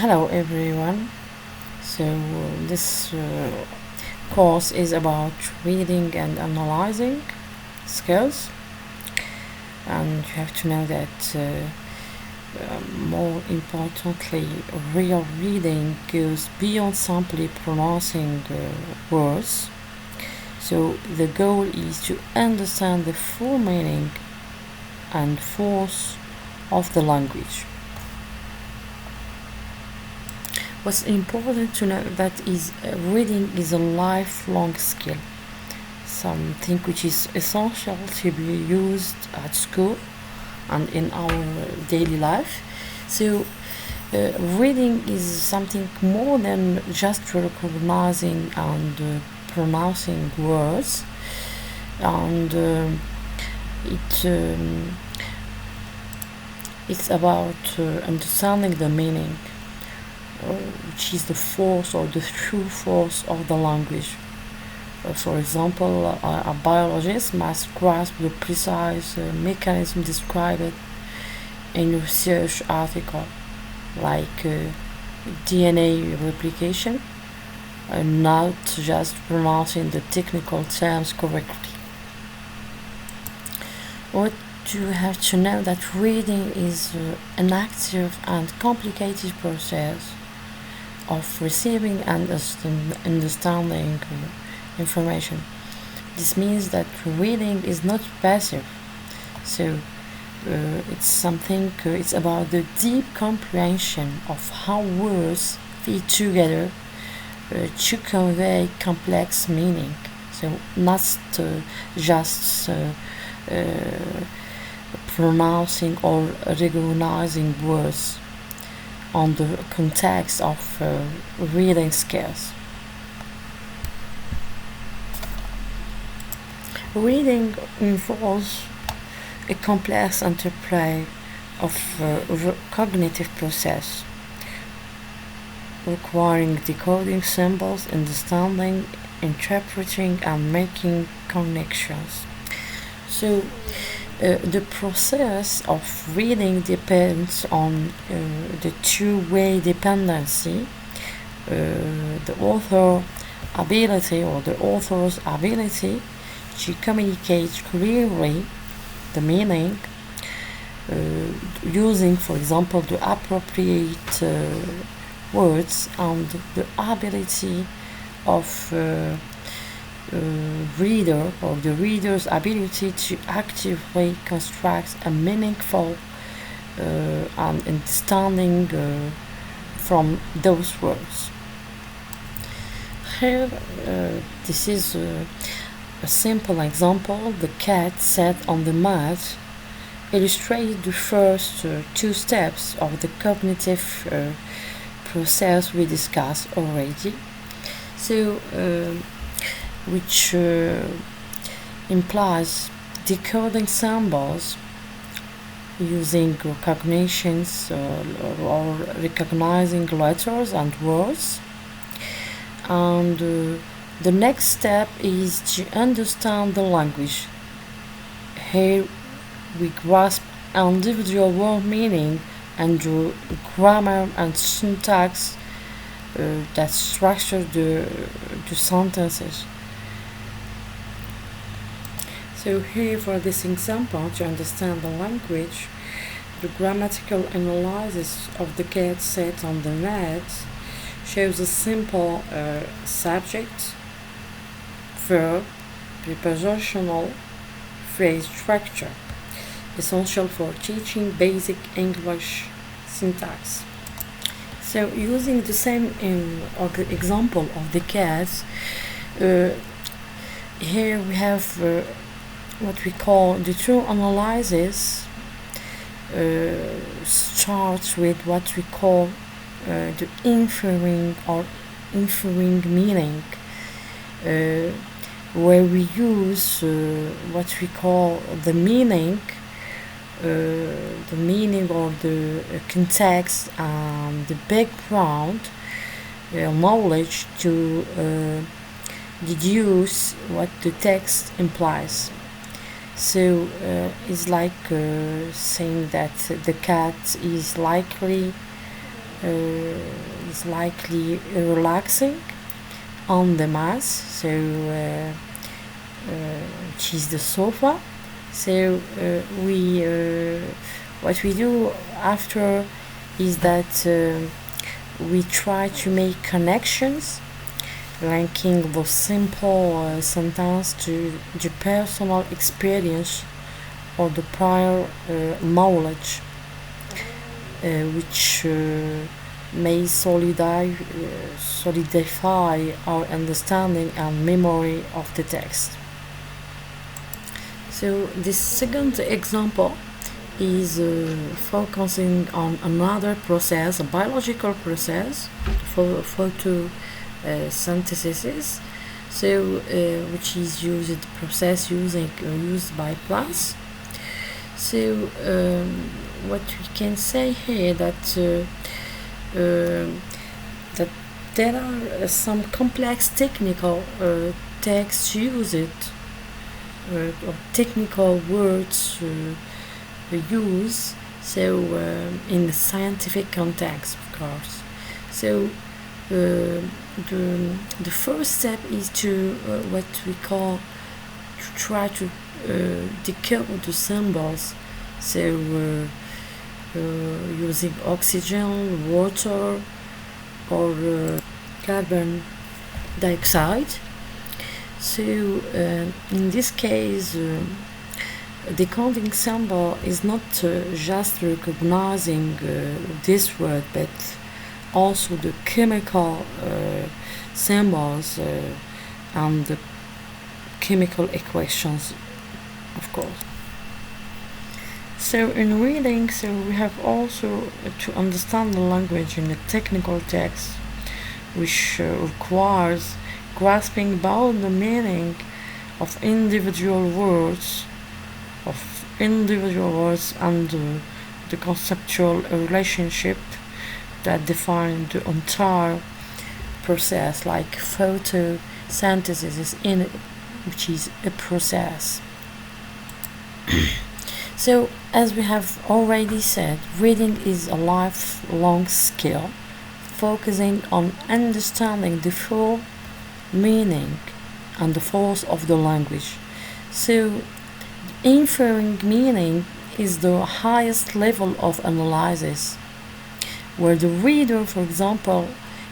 Hello everyone. This course is about reading and analyzing skills, and you have to know that more importantly, real reading goes beyond simply pronouncing words. So the goal is to understand the full meaning and force of the language. What's important to know that is reading is a lifelong skill, something which is essential to be used at school and in our daily life. Reading is something more than just recognizing and pronouncing words, and it's about understanding the meaning, which is the force or the true force of the language. For example, a biologist must grasp the precise mechanism described in a research article, like DNA replication, and not just pronouncing the technical terms correctly. What you have to know that reading is an active and complicated process of receiving and understanding information. This means that reading is not passive. It's about the deep comprehension of how words fit together to convey complex meaning. So not just pronouncing or recognizing words on the context of reading skills. Reading involves a complex interplay of cognitive process, requiring decoding symbols, understanding, interpreting, and making connections. The process of reading depends on the two-way dependency, the author's ability to communicate clearly the meaning, using, for example, the appropriate words, and the ability of reader or the reader's ability to actively construct a meaningful and understanding from those words. Here, this is a simple example. The cat sat on the mat illustrates the first two steps of the cognitive process we discussed already. Which implies decoding symbols using recognitions or recognizing letters and words. And the next step is to understand the language. Here we grasp individual word meaning and the grammar and syntax that structure the sentences. So here, for this example, to understand the language, the grammatical analysis of the cat sat on the mat shows a simple subject, verb, prepositional phrase structure, essential for teaching basic English syntax. So using the same example of the cat, here we have what we call the true analysis. Starts with what we call the inferring meaning, where we use what we call the meaning or the context and the background knowledge to deduce what the text implies. It's like saying that the cat is likely is likely relaxing on the mat, so which is the sofa. So what we do after is that we try to make connections, linking the simple sentence to the personal experience or the prior knowledge, which may solidify our understanding and memory of the text. So this second example is focusing on another process, a biological process, photosynthesis, so which is used used by plants. So what we can say here that that there are some complex technical texts used or technical words use, so in the scientific context, of course. So the first step is to what we call to try to decode the symbols, so using oxygen, water, or carbon dioxide. So in this case, the coding symbol is not just recognizing this word, but also the chemical symbols and the chemical equations, of course. So in reading, so we have also to understand the language in the technical text, which requires grasping both the meaning of individual words and the conceptual relationship that define the entire process, like photosynthesis which is a process. So, as we have already said, reading is a lifelong skill, focusing on understanding the full meaning and the force of the language. So, inferring meaning is the highest level of analysis, where the reader, for example,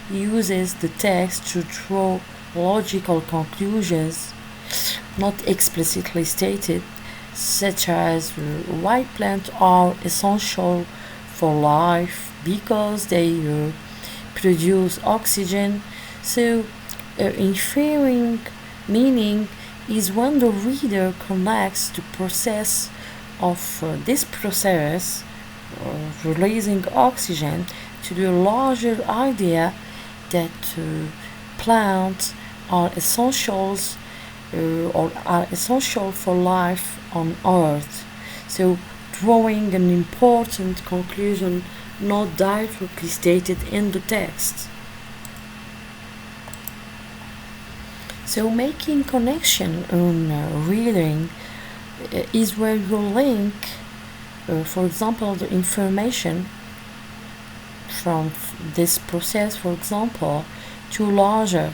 uses the text to draw logical conclusions not explicitly stated, such as why plants are essential for life because they produce oxygen. So inferring meaning is when the reader connects the process of this process of releasing oxygen to the larger idea that plants are essentials or are essential for life on Earth. So drawing an important conclusion not directly stated in the text. So making connection on reading is where you link, for example, the information from this process, for example, to larger,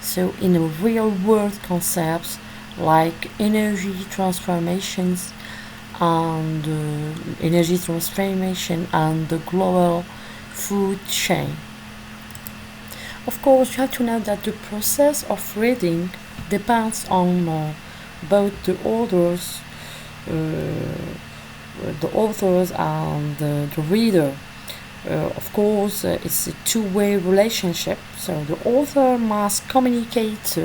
so in real world concepts like energy transformations and the global food chain. Of course, you have to know that the process of reading depends on both the authors and the reader. Of course, it's a two-way relationship. So the author must communicate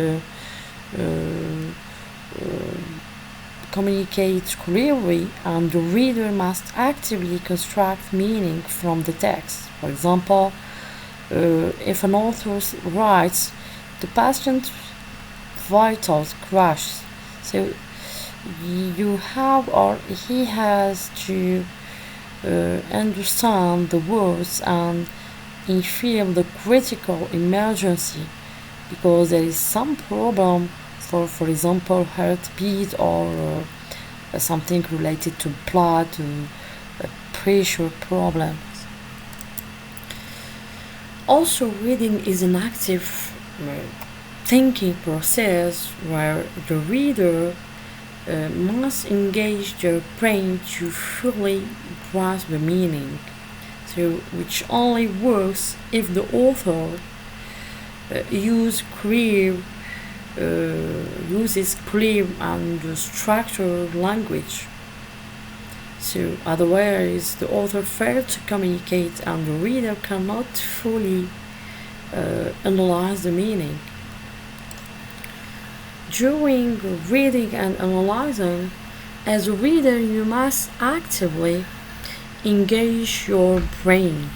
clearly, and the reader must actively construct meaning from the text. For example, if an author writes, the patient's vitals crash, so you have or he has to understand the words and feel the critical emergency because there is some problem, for example, heartbeat or something related to blood pressure problems. Also, reading is an active thinking process where the reader must engage their brain to fully grasp the meaning, so which only works if the author uses clear and structured language. So otherwise, the author fails to communicate, and the reader cannot fully analyze the meaning. During reading and analyzing, as a reader, you must actively engage your brain.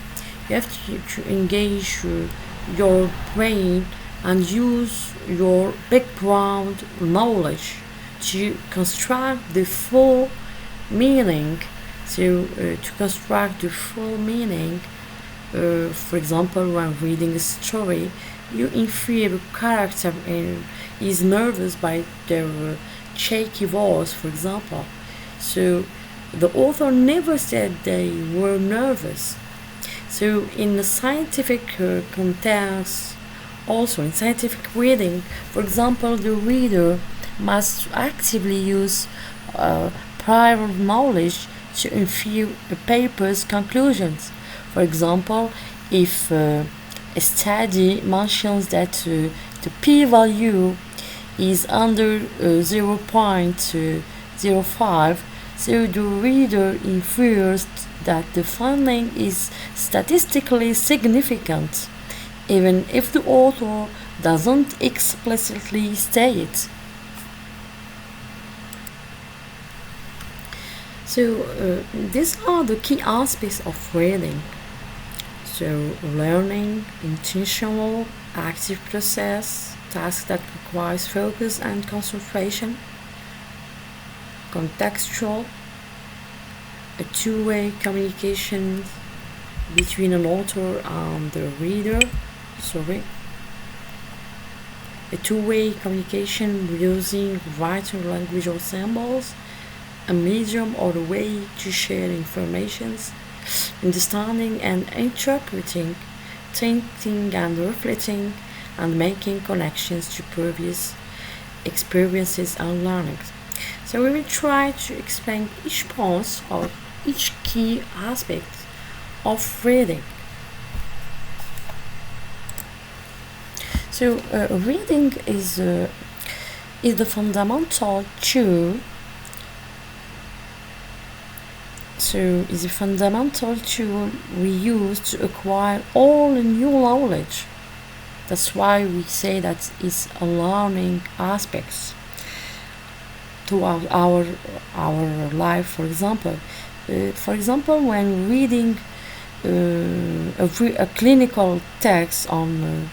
You have to engage your brain and use your background knowledge to construct the full meaning. To construct the full meaning, for example, when reading a story, you infer a character is nervous by their shaky voice, for example. So the author never said they were nervous. So in the scientific context, also in scientific reading, for example, the reader must actively use prior knowledge to infer a paper's conclusions. For example, if a study mentions that the p-value is under 0.05, so the reader infers that the finding is statistically significant, even if the author doesn't explicitly state it. So these are the key aspects of reading. So learning, intentional, active process, task that requires focus and concentration, contextual, a two-way communication between an author and the reader, a two-way communication using written language or symbols, a medium or a way to share information, understanding and interpreting, thinking and reflecting, and making connections to previous experiences and learnings. So we will try to explain each point or each key aspect of reading. So reading is the fundamental tool. So is a fundamental tool we use to acquire all the new knowledge. That's why we say that it's a learning aspects to our life. For example, when reading a clinical text on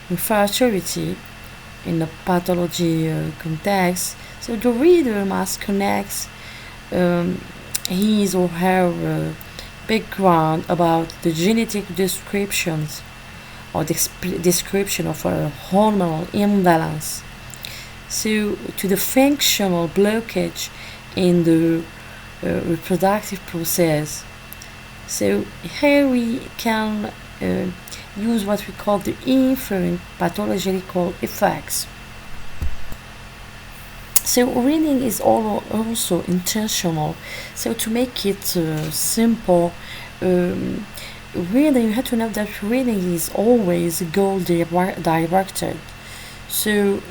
infertility in a pathology context, so the reader must connect his or her background about the genetic descriptions or description of a hormonal imbalance, so to the functional blockage in the reproductive process. So here we can use what we call the inferent pathological effects. So reading is also intentional. So to make it simple, reading, you have to know that reading is always goal directed. So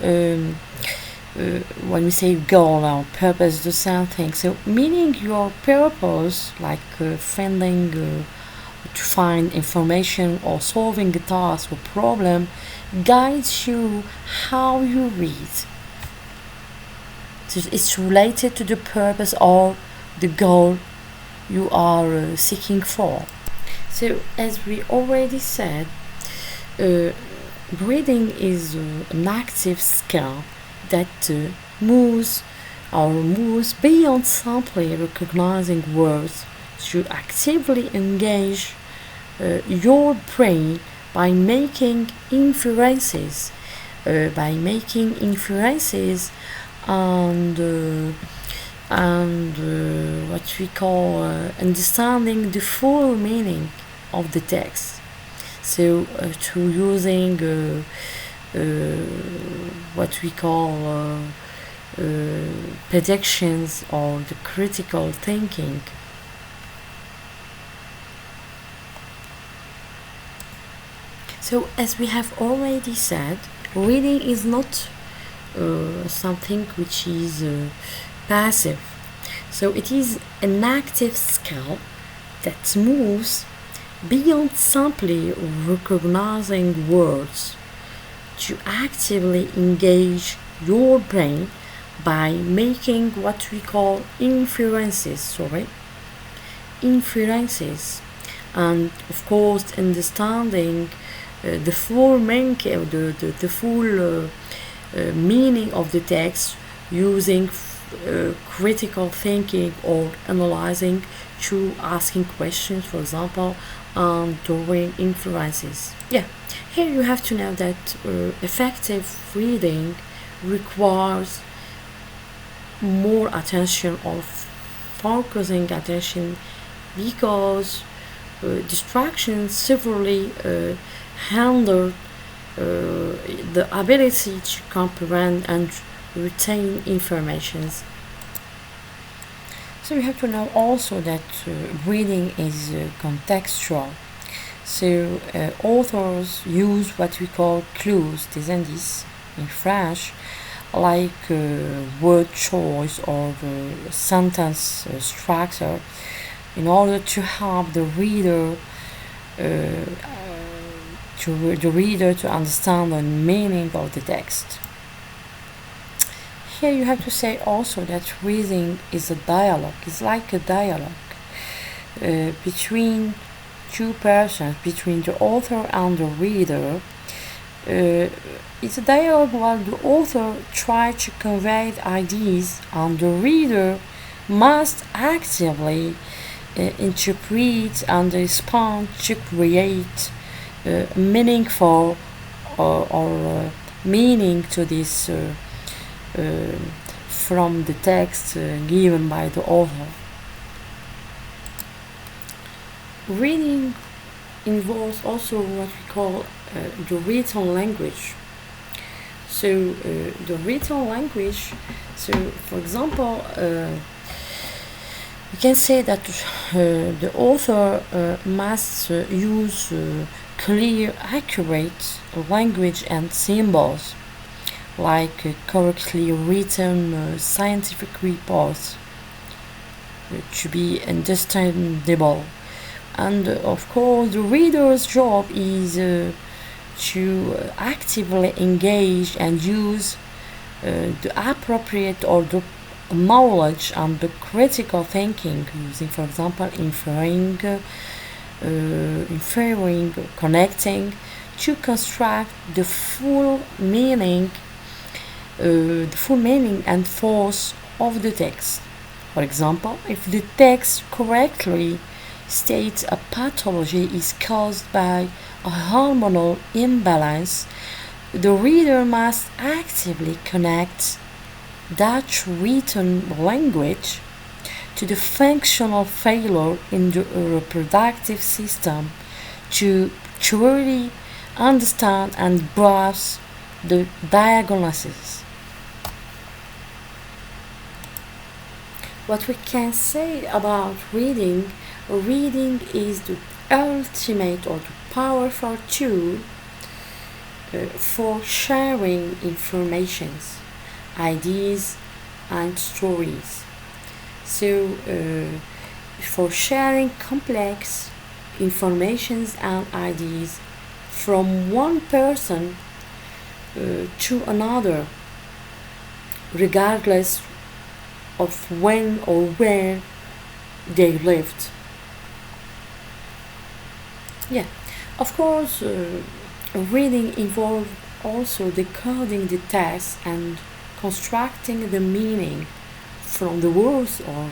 when we say goal or purpose, the same thing. So meaning your purpose, like finding to find information or solving a task or problem, guides you how you read. So it's related to the purpose or the goal you are seeking for. So as we already said, reading is an active skill that moves beyond simply recognizing words to actively engage your brain by making inferences, and what we call understanding the full meaning of the text. So to using what we call predictions or the critical thinking. So as we have already said, reading is not something which is passive. So it is an active skill that moves beyond simply recognizing words to actively engage your brain by making what we call inferences, and of course understanding the full meaning, the full meaning of the text using critical thinking or analyzing through asking questions, for example, and drawing inferences. Yeah, here you have to know that effective reading requires more attention or focusing attention because distractions severely hinder the ability to comprehend and retain information. So you have to know also that reading is contextual. So authors use what we call clues, des indices in French, like word choice or sentence structure, in order to help the reader to understand the meaning of the text. Here you have to say also that reading is a dialogue. It's like a dialogue between two persons, between the author and the reader. It's a dialogue while the author tries to convey ideas and the reader must actively interpret and respond to create meaningful or meaning to this from the text given by the author. Reading involves also what we call the written language. So the written language, so for example, you can say that the author must use clear, accurate language and symbols, like correctly written scientific reports to be understandable. And of course, the reader's job is to actively engage and use the appropriate or the knowledge and the critical thinking, using, for example, inferring, connecting, to construct the full meaning and force of the text. For example, if the text correctly states a pathology is caused by a hormonal imbalance, the reader must actively connect that written language to the functional failure in the reproductive system to truly understand and grasp the diagnosis. What we can say about reading is the ultimate or the powerful tool for sharing informations, ideas, and stories. So, for sharing complex informations and ideas from one person to another, regardless of when or where they lived. Yeah, of course, reading involves also decoding the text and constructing the meaning from the words or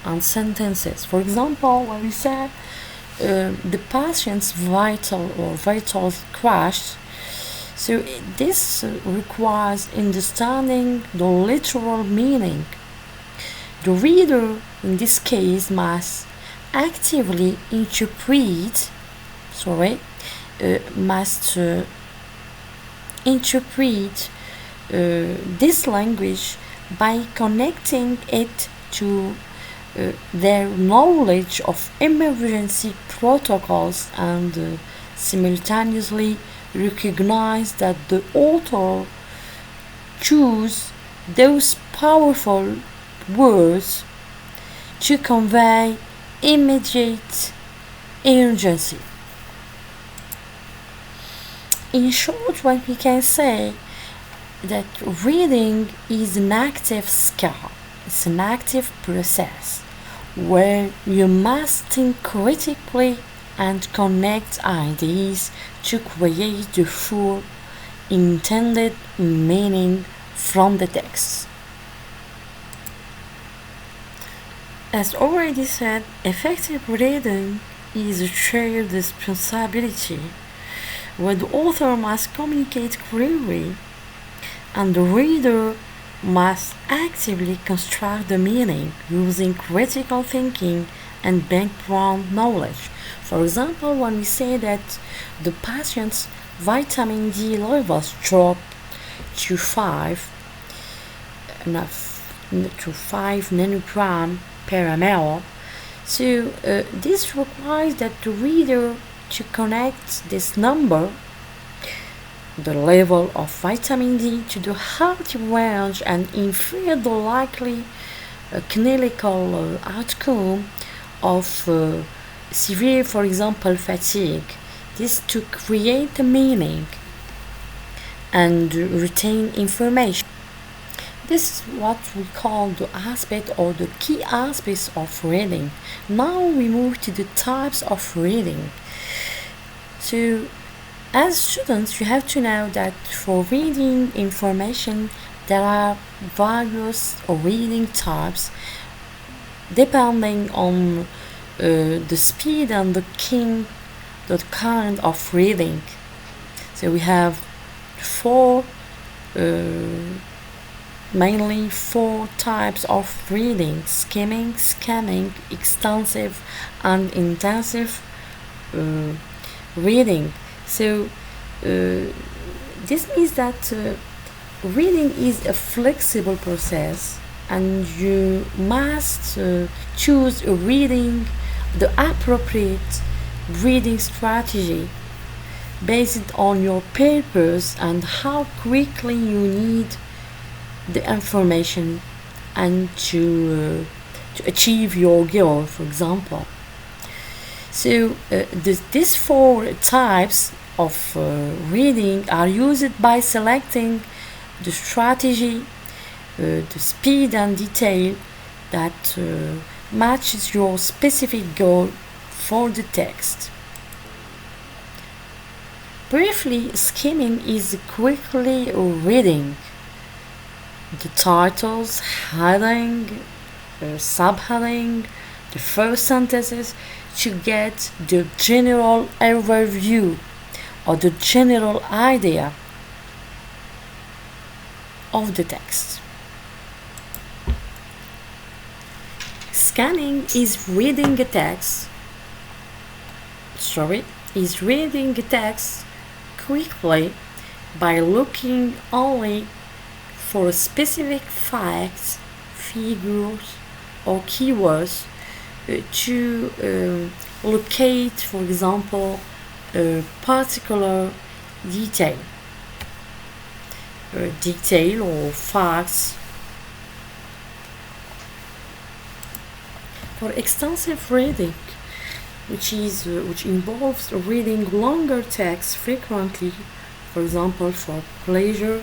and sentences. For example, when we say the patient's vitals crashed, so this requires understanding the literal meaning. The reader, in this case, must actively interpret must interpret this language by connecting it to their knowledge of emergency protocols and simultaneously recognize that the author choose those powerful words to convey immediate urgency. In short, what we can say that reading is an active skill. It's an active process where you must think critically and connect ideas to create the full intended meaning from the text. As already said, effective reading is a shared responsibility where the author must communicate clearly and the reader must actively construct the meaning using critical thinking and background knowledge. For example, when we say that the patient's vitamin D levels drop to 5 nanogram per ml, so this requires that the reader to connect this number, the level of vitamin D, to the healthy range and infer the likely clinical outcome of severe, for example, fatigue. This to create a meaning and retain information. This is what we call the aspect or the key aspects of reading. Now we move to the types of reading. So, as students, you have to know that for reading information, there are various reading types depending on the speed and the kind of reading. So we have mainly four types of reading: skimming, scanning, extensive, and intensive reading. So this means that reading is a flexible process and you must choose the appropriate reading strategy based on your purpose and how quickly you need the information and to achieve your goal, for example. So these four types of reading are used by selecting the strategy, the speed and detail that matches your specific goal for the text. Briefly, skimming is quickly reading the titles, heading, subheading, the first sentences to get the general overview or the general idea of the text. Scanning is reading a text quickly by looking only for specific facts, figures, or keywords to locate, for example, a particular detail or facts. For extensive reading, which involves reading longer texts frequently, for example, for pleasure,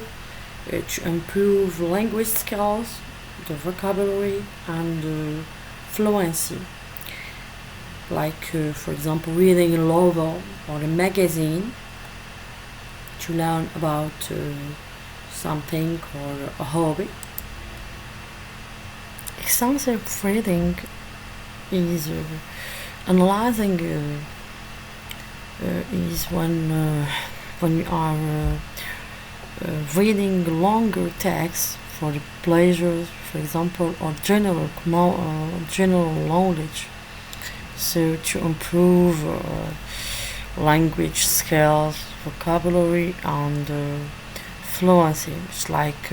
to improve language skills, the vocabulary, and fluency. Like, for example, reading a novel or a magazine to learn about something or a hobby. Extensive reading is analyzing is when you are reading longer texts for the pleasures, for example, or general knowledge. So to improve language skills, vocabulary, and fluency. It's like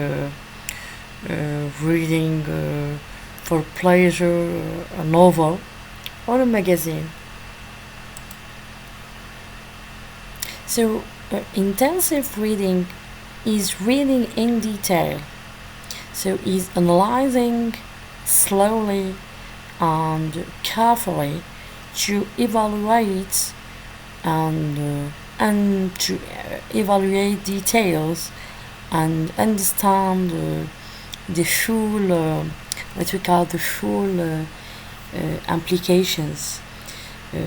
reading for pleasure a novel or a magazine. So, intensive reading is reading in detail. So, is analyzing slowly and carefully to evaluate and to evaluate details and understand the full what we call the full applications uh,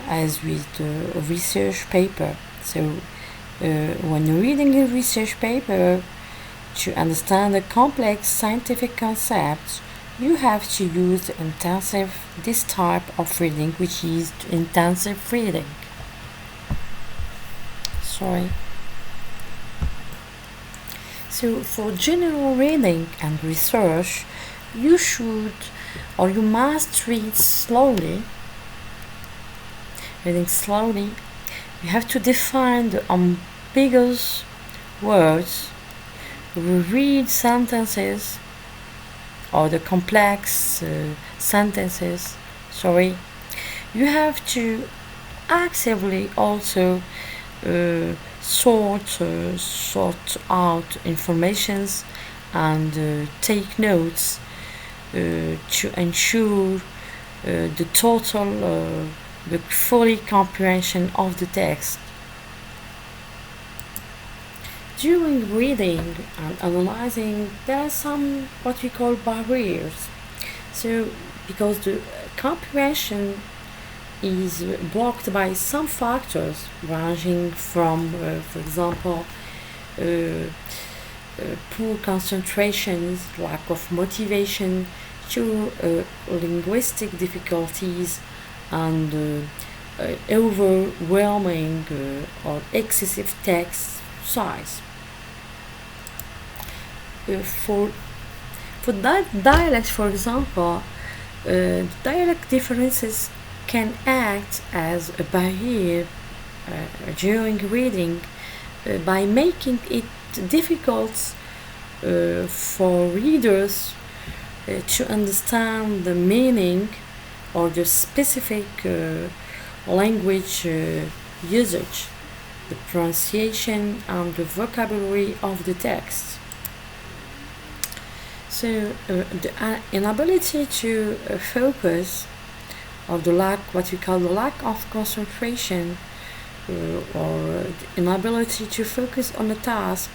as with a research paper. So when you're reading a research paper, to understand a complex scientific concept, you have to use this type of reading, which is intensive reading. Sorry. So for general reading and research, you should or you must read slowly. Reading slowly, you have to define the ambiguous words, read sentences or the complex sentences. Sorry, you have to actively also sort out informations and take notes to ensure the fully comprehension of the text. During reading and analyzing, there are some what we call barriers. So, because the comprehension is blocked by some factors ranging from, for example, poor concentrations, lack of motivation, to linguistic difficulties and overwhelming or excessive text size. For dialects, for example, dialect differences can act as a barrier during reading by making it difficult for readers to understand the meaning or the specific language usage, the pronunciation, and the vocabulary of the text. So the inability to focus, or what we call the lack of concentration, or the inability to focus on a task,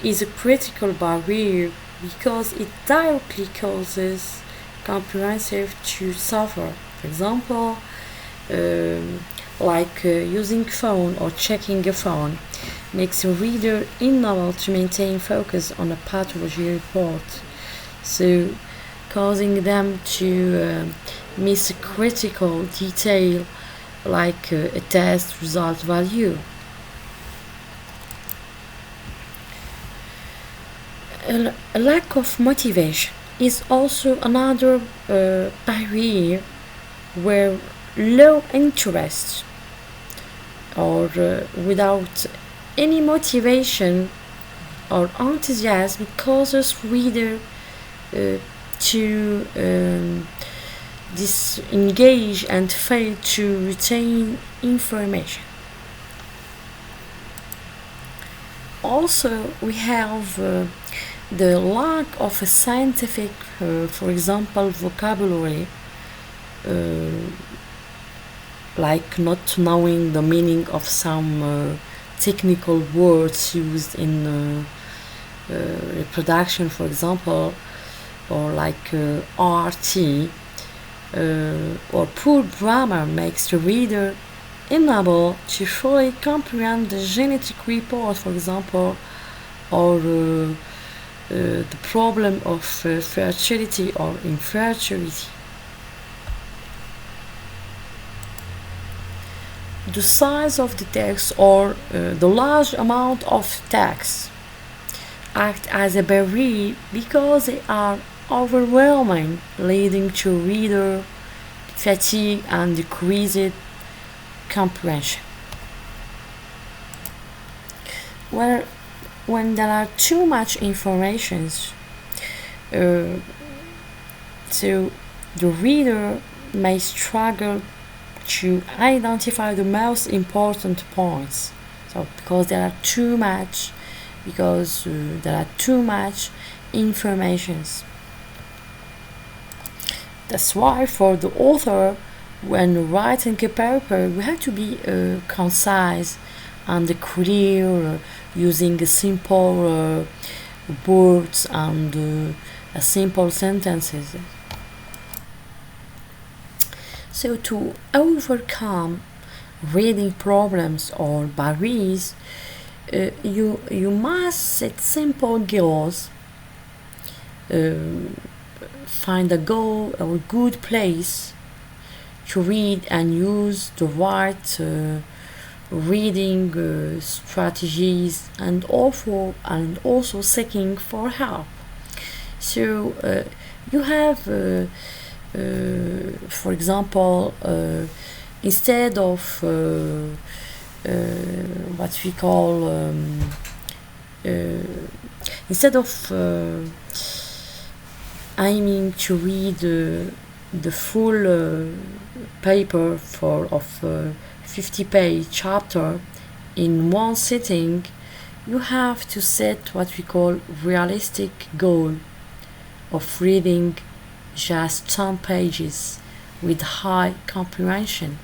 is a critical barrier because it directly causes comprehensive to suffer. For example, using phone or checking a phone makes a reader unable to maintain focus on a pathology report, so causing them to miss a critical detail like a test result value. A lack of motivation is also another barrier, where low interest or without any motivation or enthusiasm causes reader to disengage and fail to retain information. Also, we have the lack of a scientific, for example, vocabulary, like not knowing the meaning of some technical words used in reproduction, for example, or like RT, or poor grammar makes the reader unable to fully comprehend the genetic report, for example, or the problem of fertility or infertility. The size of the text or the large amount of text act as a barrier because they are overwhelming, leading to reader fatigue and decreased comprehension. When there are too much information, so the reader may struggle to identify the most important points. So because there are too much informations. That's why for the author, when writing a paper, we have to be concise and clear, using simple words and simple sentences. So to overcome reading problems or barriers, you must set simple goals. Find a goal or a good place to read and use the right reading strategies, and also seeking for help. So you have for example, instead of what we call instead of aiming to read the full paper of 50-page chapter in one sitting, you have to set what we call realistic goal of reading just 10 pages with high comprehension.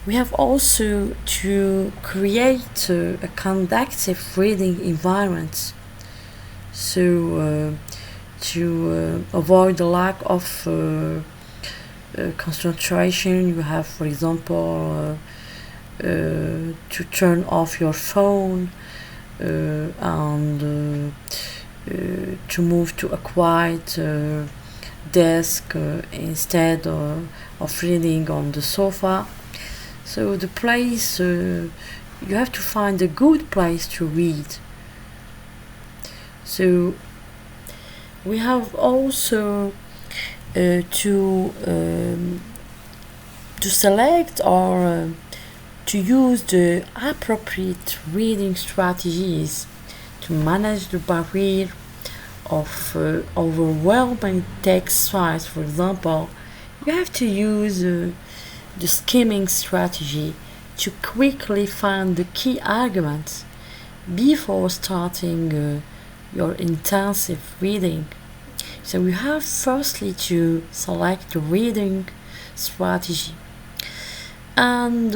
We have also to create a conducive reading environment, so to avoid the lack of concentration. You have, for example, to turn off your phone and to move to a quiet desk instead of reading on the sofa. So the place, you have to find a good place to read. So we have also to select or to use the appropriate reading strategies to manage the barrier of overwhelming text size. For example, you have to use the skimming strategy to quickly find the key arguments before starting your intensive reading. So we have firstly to select the reading strategy, and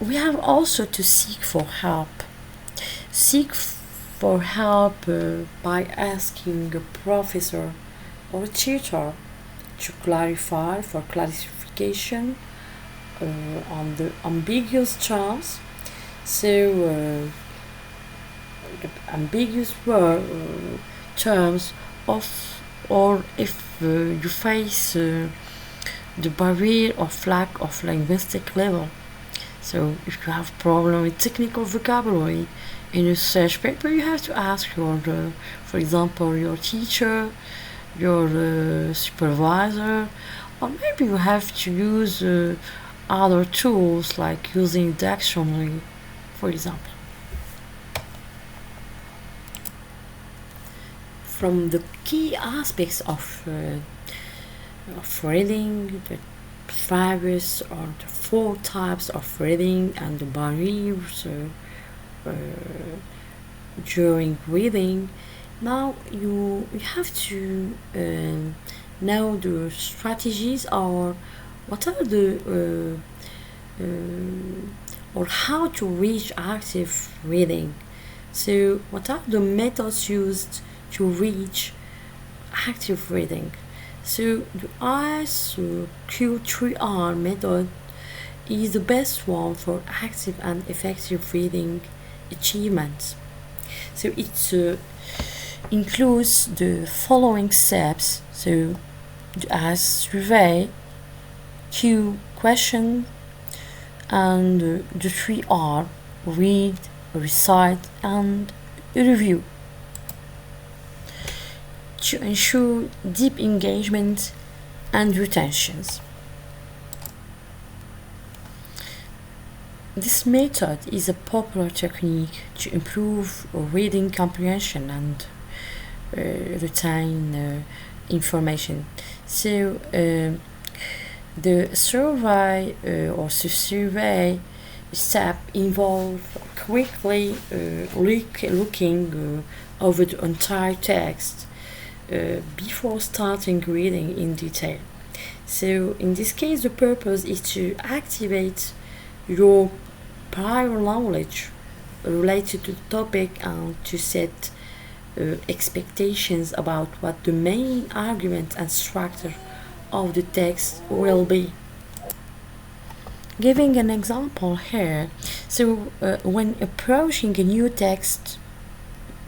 we have also to seek for help. Seek for help by asking a professor or a tutor to clarify for clarification on the ambiguous terms. So the ambiguous terms of, or if you face the barrier of lack of linguistic level. So if you have problem with technical vocabulary in a research paper, you have to ask your, for example, your teacher, your supervisor, or maybe you have to use other tools like using dictionary, for example. From the key aspects of reading, the various or the 4 types of reading and the barriers during reading, now you have to know the strategies, or what are the or how to reach active reading. So what are the methods used to reach active reading? So the ISQ3R method is the best one for active and effective reading achievement. So it includes the following steps. So the S survey, Q question, and the 3R, read, recite, and review. To ensure deep engagement and retentions. This method is a popular technique to improve reading comprehension and retain information. So the survey step involves quickly looking over the entire text before starting reading in detail. So in this case, the purpose is to activate your prior knowledge related to the topic and to set expectations about what the main argument and structure of the text will be. Giving an example here, so when approaching a new text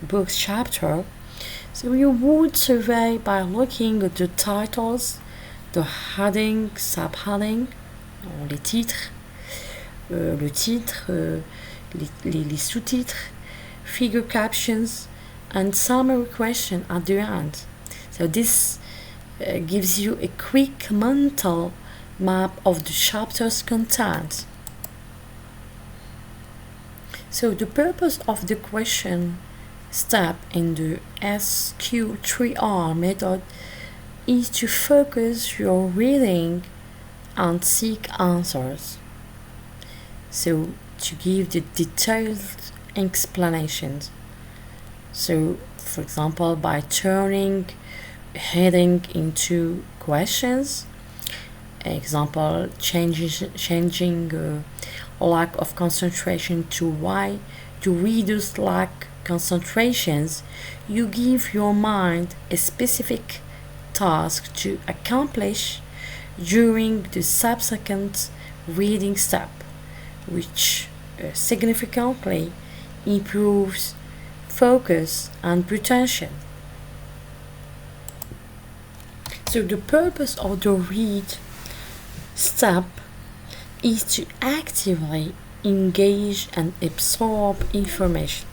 book chapter, so you would survey by looking at the titles, the heading, subheading, les titres, le titre, les sous-titres, figure captions, and summary question at the end. So this gives you a quick mental map of the chapter's content. So the purpose of the question step in the SQ3R method is to focus your reading and seek answers. So to give the detailed explanations. So for example, by turning heading into questions, example, changing lack of concentration to why to reduce lack concentrations, you give your mind a specific task to accomplish during the subsequent reading step, which significantly improves focus and retention. So the purpose of the read step is to actively engage and absorb information.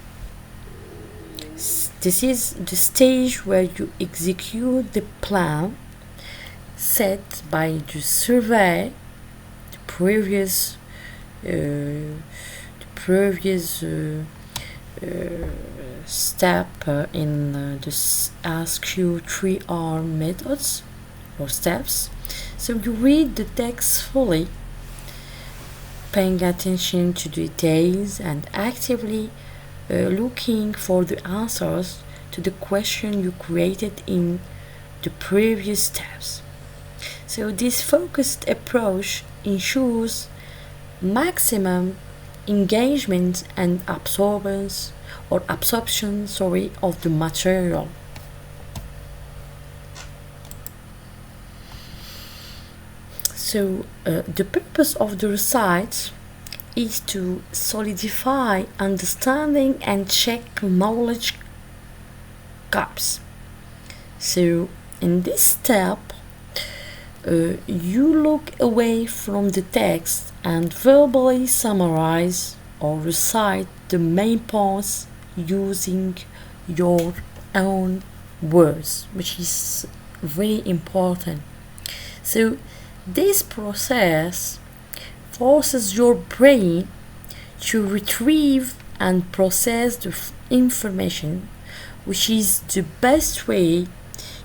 This is the stage where you execute the plan set by the survey, the previous step in the SQ3R methods or steps. So you read the text fully, paying attention to details and actively looking for the answers to the question you created in the previous steps. So this focused approach ensures maximum engagement and absorption of the material. So the purpose of the recite is to solidify understanding and check knowledge gaps. So in this step, you look away from the text and verbally summarize or recite the main points using your own words, which is very important. So this process forces your brain to retrieve and process the information, which is the best way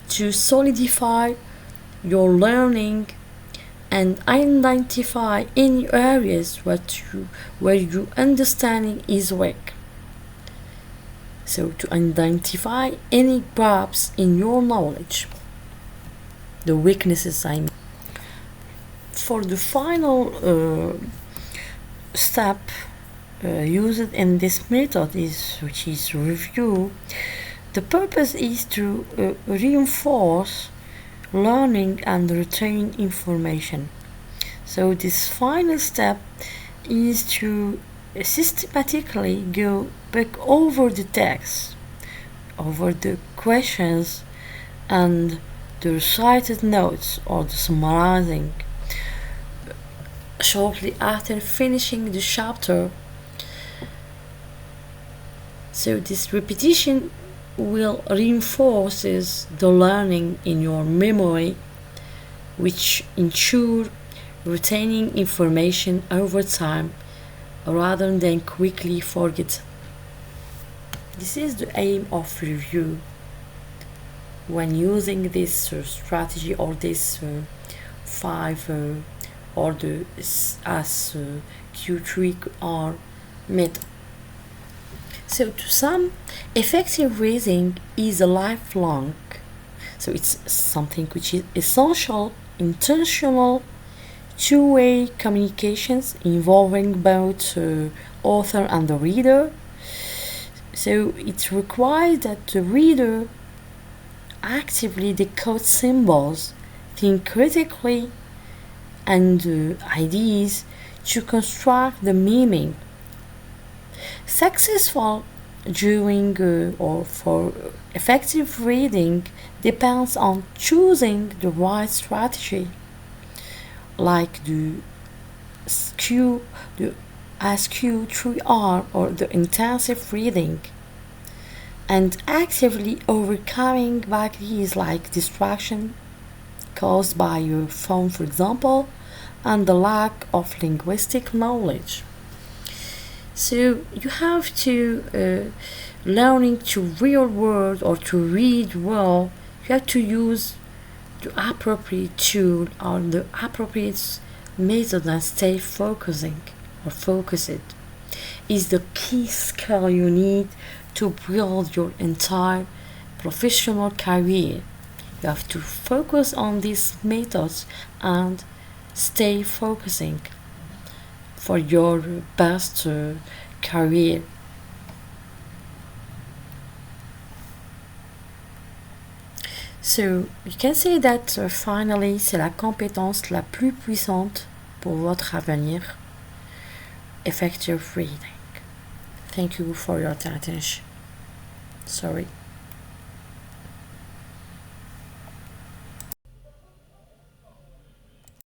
to solidify your learning and identify any areas where your understanding is weak. So to identify any gaps in your knowledge, the weaknesses I mean. For the final step used in this method which is review. The purpose is to reinforce learning and retain information. So this final step is to systematically go back over the text, over the questions and the recited notes or the summarizing shortly after finishing the chapter. So this repetition will reinforces the learning in your memory, which ensure retaining information over time rather than quickly forget. This is the aim of review. When using this strategy or this 5 or the SQ3R method. So to sum, effective reading is a lifelong. So it's something which is essential, intentional, two-way communications involving both author and the reader. So it requires that the reader actively decode symbols, think critically, and ideas to construct the meaning. Successful during or for effective reading depends on choosing the right strategy, like the SQ3R or the intensive reading, and actively overcoming barriers like distraction caused by your phone, for example, and the lack of linguistic knowledge. So you have to learning to real word or to read well. You have to use the appropriate tool or the appropriate method and stay focusing or focused is the key skill you need to build your entire professional career. You have to focus on these methods and stay focusing for your best career. So, you can say that finally, c'est la compétence la plus puissante pour votre avenir. Effective reading. Thank you for your attention. Sorry.